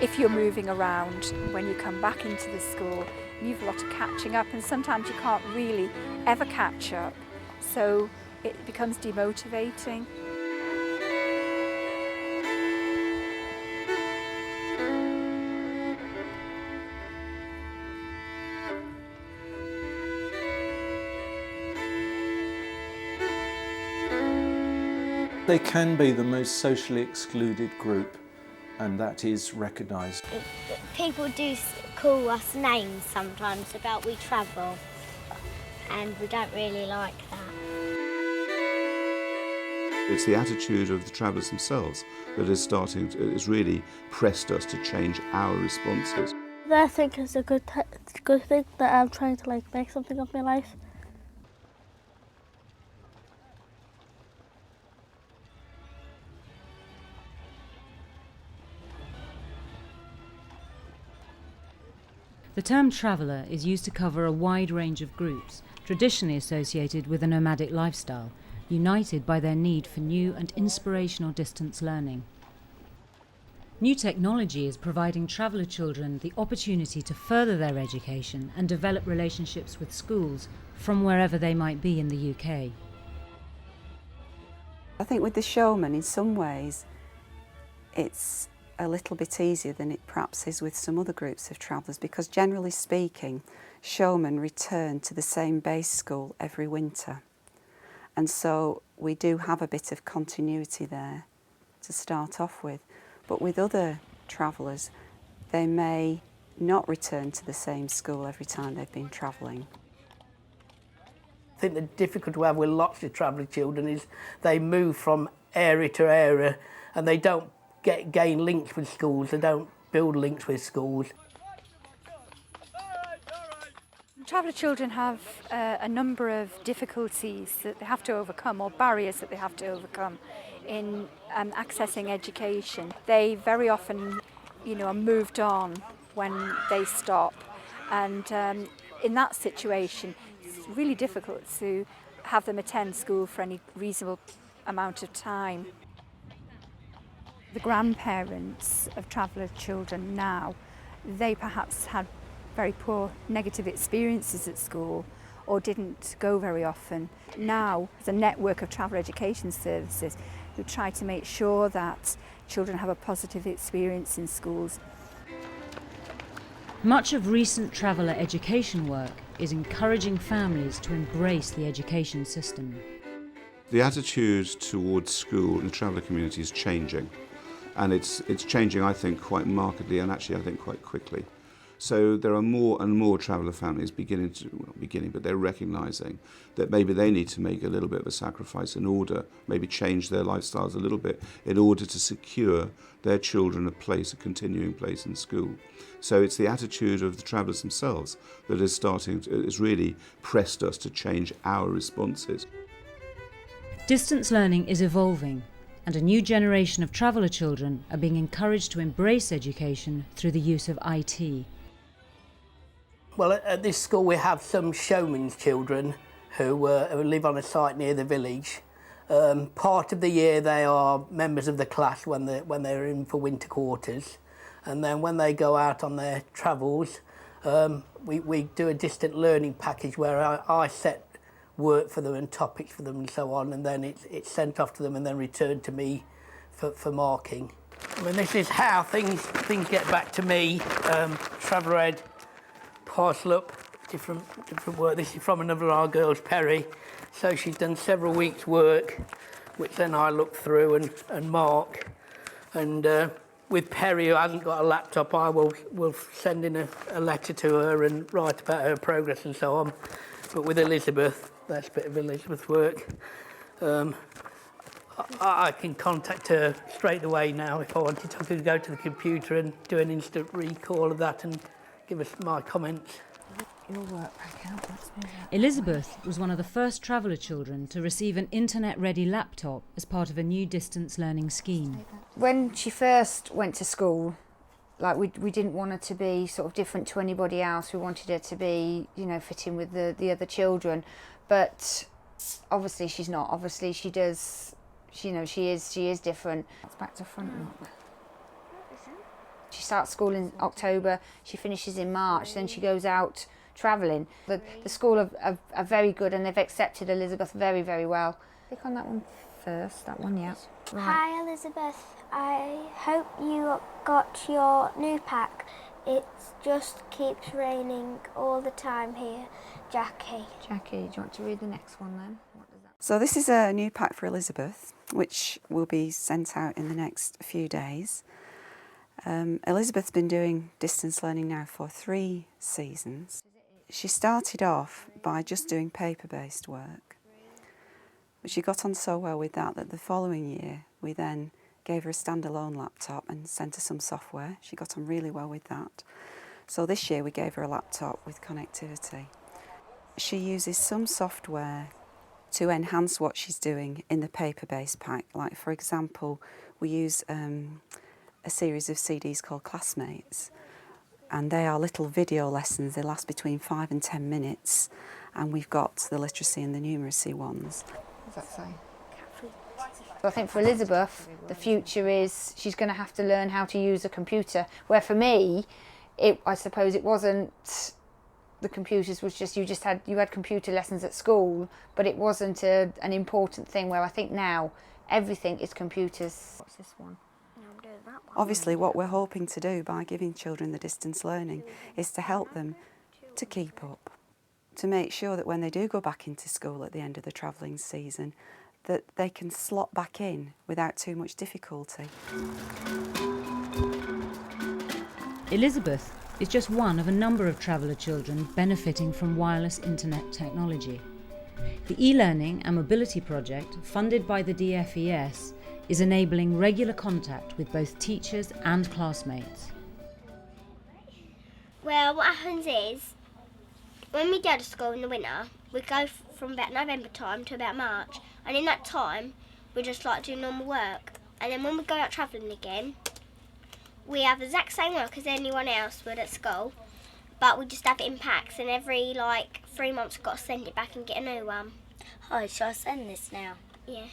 If you're moving around, when you come back into the school, you have a lot of catching up, and sometimes you can't really ever catch up, so it becomes demotivating. They can be the most socially excluded group, and that is recognised. People do call us names sometimes about we travel, and we don't really like that. It's the attitude of the travellers themselves that is really pressed us to change our responses. I think it's a good thing that I'm trying to make something of my life. The term traveller is used to cover a wide range of groups, traditionally associated with a nomadic lifestyle, united by their need for new and inspirational distance learning. New technology is providing traveller children the opportunity to further their education and develop relationships with schools from wherever they might be in the UK. I think with the showman, in some ways, it's a little bit easier than it perhaps is with some other groups of travellers, because generally speaking, showmen return to the same base school every winter. And so we do have a bit of continuity there to start off with. But with other travellers, they may not return to the same school every time they've been travelling. I think the difficulty we have with lots of travelling children is they move from area to area and they don't gain links with schools, they don't build links with schools. Traveller children have a number of difficulties that they have to overcome, or barriers that they have to overcome in accessing education. They very often, are moved on when they stop, and in that situation it's really difficult to have them attend school for any reasonable amount of time. The grandparents of traveller children now, they perhaps had very poor negative experiences at school or didn't go very often. Now there's a network of travel education services who try to make sure that children have a positive experience in schools. Much of recent traveller education work is encouraging families to embrace the education system. The attitude towards school in the traveller community is changing, and it's changing, I think, quite markedly, and actually I think quite quickly. So there are more and more traveller families but they're recognising that maybe they need to make a little bit of a sacrifice in order, maybe change their lifestyles a little bit in order to secure their children a continuing place in school. So it's the attitude of the travellers themselves that is really pressed us to change our responses. Distance learning is evolving, and a new generation of traveller children are being encouraged to embrace education through the use of IT. Well, at this school we have some showman's children who live on a site near the village. Part of the year they are members of the class when they're in for winter quarters, and then when they go out on their travels, we do a distant learning package where I set work for them and topics for them and so on, and then it's sent off to them and then returned to me for marking. I mean, this is how things get back to me. Traveller Ed, parcel up, different work. This is from another of our girls, Perry. So she's done several weeks' work, which then I look through and mark. And with Perry, who hasn't got a laptop, I will send in a letter to her and write about her progress and so on. But with Elizabeth, that's a bit of Elizabeth's work. I can contact her straight away now if I wanted to. I could go to the computer and do an instant recall of that and give us my comments. Elizabeth was one of the first traveller children to receive an internet-ready laptop as part of a new distance learning scheme. When she first went to school, we didn't want her to be sort of different to anybody else. We wanted her to be, fit in with the other children. But obviously she's not. Obviously she does, she is different. It's back to front. She starts school in October, she finishes in March, then she goes out travelling. The school are very good and they've accepted Elizabeth very, very well. Click on that one first, that one, yeah. Right. Hi Elizabeth, I hope you got your new pack. It just keeps raining all the time here. Jackie. Jackie, do you want to read the next one then? What does that... So this is a new pack for Elizabeth, which will be sent out in the next few days. Elizabeth's been doing distance learning now for 3 seasons. She started off by just doing paper-based work, but she got on so well with that the following year we then gave her a standalone laptop and sent her some software. She got on really well with that. So this year we gave her a laptop with connectivity. She uses some software to enhance what she's doing in the paper-based pack. Like, for example, we use a series of CDs called Classmates, and they are little video lessons. They last between 5 and 10 minutes, and we've got the literacy and the numeracy ones. What does that say? I think for Elizabeth, the future is she's going to have to learn how to use a computer, where for me, I suppose it wasn't the computers, was just you had computer lessons at school, but it wasn't an important thing, where I think now everything is computers. What's this one? Obviously what we're hoping to do by giving children the distance learning is to help them to keep up, to make sure that when they do go back into school at the end of the travelling season, that they can slot back in without too much difficulty. Elizabeth is just one of a number of traveller children benefiting from wireless internet technology. The e-learning and mobility project, funded by the DFES, is enabling regular contact with both teachers and classmates. Well, what happens is, when we go to school in the winter, we go from about November time to about March, and in that time we just like do normal work, and then when we go out travelling again, we have the exact same work as anyone else would at school, but we just have it in packs, and every 3 months we've got to send it back and get a new one. Oh, shall I send this now? Yeah.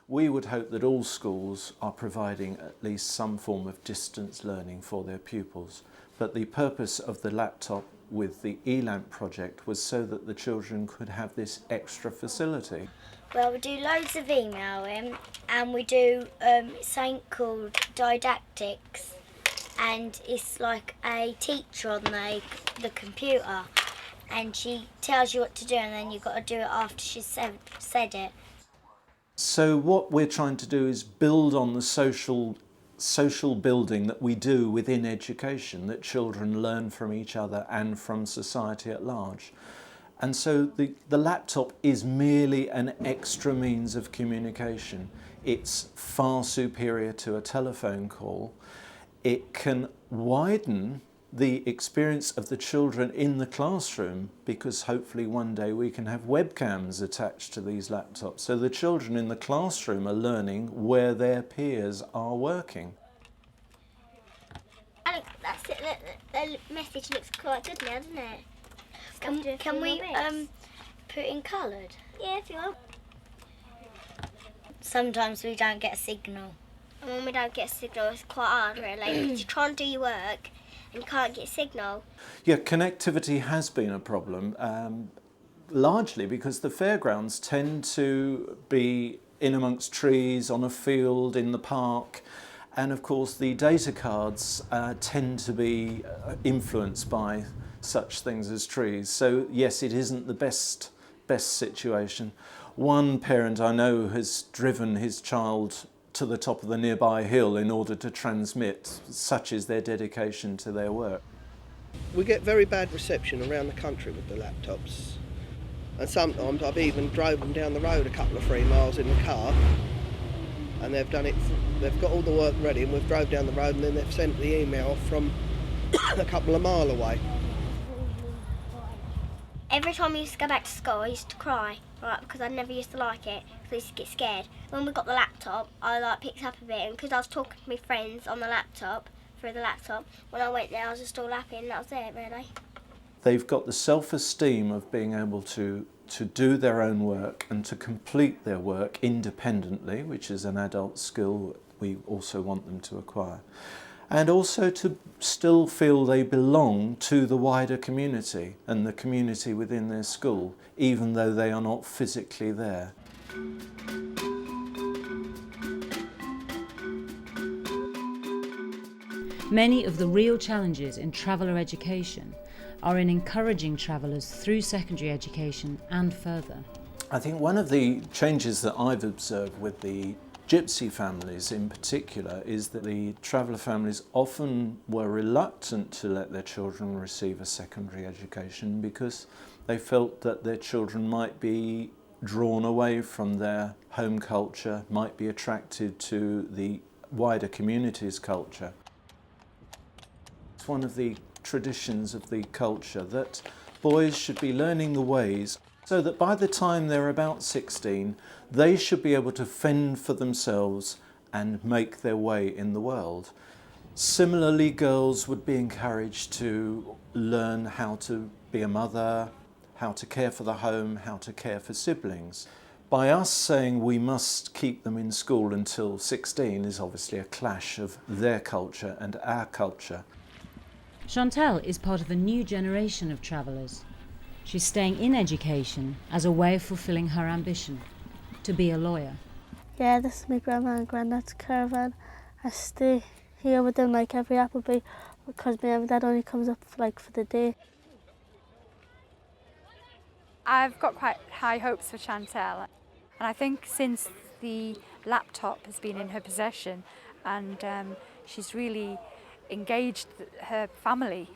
We would hope that all schools are providing at least some form of distance learning for their pupils, but the purpose of the laptop with the eLamp project was so that the children could have this extra facility. Well, we do loads of emailing, and we do something called didactics, and it's like a teacher on the computer, and she tells you what to do, and then you've got to do it after she's said it. So what we're trying to do is build on the social building that we do within education, that children learn from each other and from society at large. And so the laptop is merely an extra means of communication. It's far superior to a telephone call. It can widen the experience of the children in the classroom, because hopefully one day we can have webcams attached to these laptops, so the children in the classroom are learning where their peers are working. That's it. The message looks quite good now, doesn't it? Can we put in coloured? Yeah, if you want. Sometimes we don't get a signal. And when we don't get a signal, it's quite hard, really, because you try and do your work and you can't get a signal. Yeah, connectivity has been a problem, largely because the fairgrounds tend to be in amongst trees, on a field, in the park, and of course the data cards tend to be influenced by such things as trees. So yes, it isn't the best situation. One parent I know has driven his child to the top of the nearby hill in order to transmit. Such is their dedication to their work. We get very bad reception around the country with the laptops, and sometimes I've even drove them down the road a couple of 3 miles in the car, and they've got all the work ready, and we've drove down the road and then they've sent the email from a couple of mile away. Every time I used to go back to school, I used to cry, right, because I never used to like it, because I used to get scared. When we got the laptop, I picked up a bit, and because I was talking to my friends on the laptop, through the laptop, when I went there I was just all happy, and that was it, really. They've got the self-esteem of being able to do their own work and to complete their work independently, which is an adult skill we also want them to acquire. and also to still feel they belong to the wider community and the community within their school, even though they are not physically there. Many of the real challenges in traveller education are in encouraging travellers through secondary education and further. I think one of the changes that I've observed with the Gypsy families in particular is that the traveller families often were reluctant to let their children receive a secondary education because they felt that their children might be drawn away from their home culture, might be attracted to the wider community's culture. It's one of the traditions of the culture that boys should be learning the ways so that by the time they're about 16, they should be able to fend for themselves and make their way in the world. Similarly, girls would be encouraged to learn how to be a mother, how to care for the home, how to care for siblings. By us saying we must keep them in school until 16 is obviously a clash of their culture and our culture. Chantal is part of a new generation of travellers. She's staying in education as a way of fulfilling her ambition, to be a lawyer. Yeah, this is my grandma and granddad's caravan. I stay here with them like every Appleby because my mum and dad only comes up for the day. I've got quite high hopes for Chantal, and I think since the laptop has been in her possession and she's really engaged her family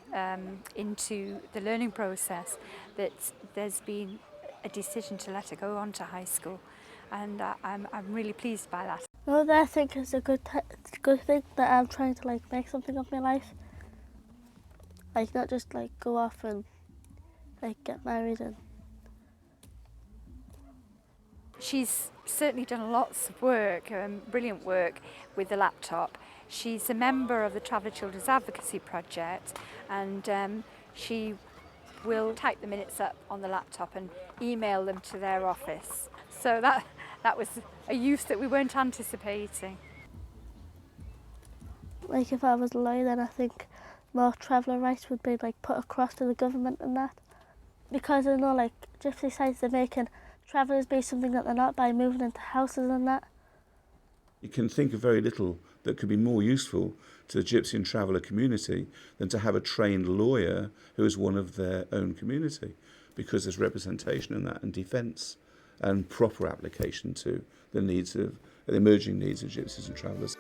into the learning process, that there's been a decision to let her go on to high school, and I'm really pleased by that. No, I think it's a good thing that I'm trying to make something of my life, not just go off and get married. And she's certainly done lots of work, brilliant work with the laptop. She's a member of the Traveller Children's Advocacy Project, and she will type the minutes up on the laptop and email them to their office. So that was a use that we weren't anticipating. If I was a lawyer, then I think more traveller rights would be put across to the government and that. Because I know gypsy sites are making travellers be something that they're not by moving into houses and that. You can think of very little that could be more useful to the gypsy and traveller community than to have a trained lawyer who is one of their own community, because there's representation in that and defence and proper application to the emerging needs of gypsies and travellers.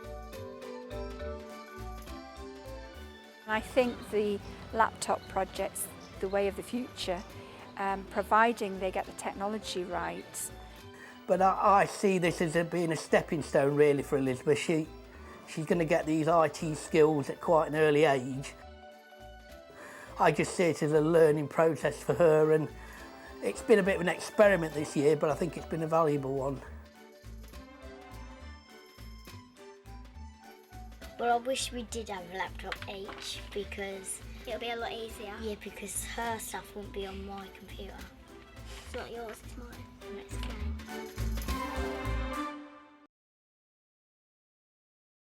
I think the laptop project's the way of the future, providing they get the technology right. But I see this as being a stepping stone really for Elizabeth. She's going to get these IT skills at quite an early age. I just see it as a learning process for her, and it's been a bit of an experiment this year, but I think it's been a valuable one. Well, I wish we did have a laptop each because it'll be a lot easier. Yeah, because her stuff won't be on my computer. It's not yours, it's mine.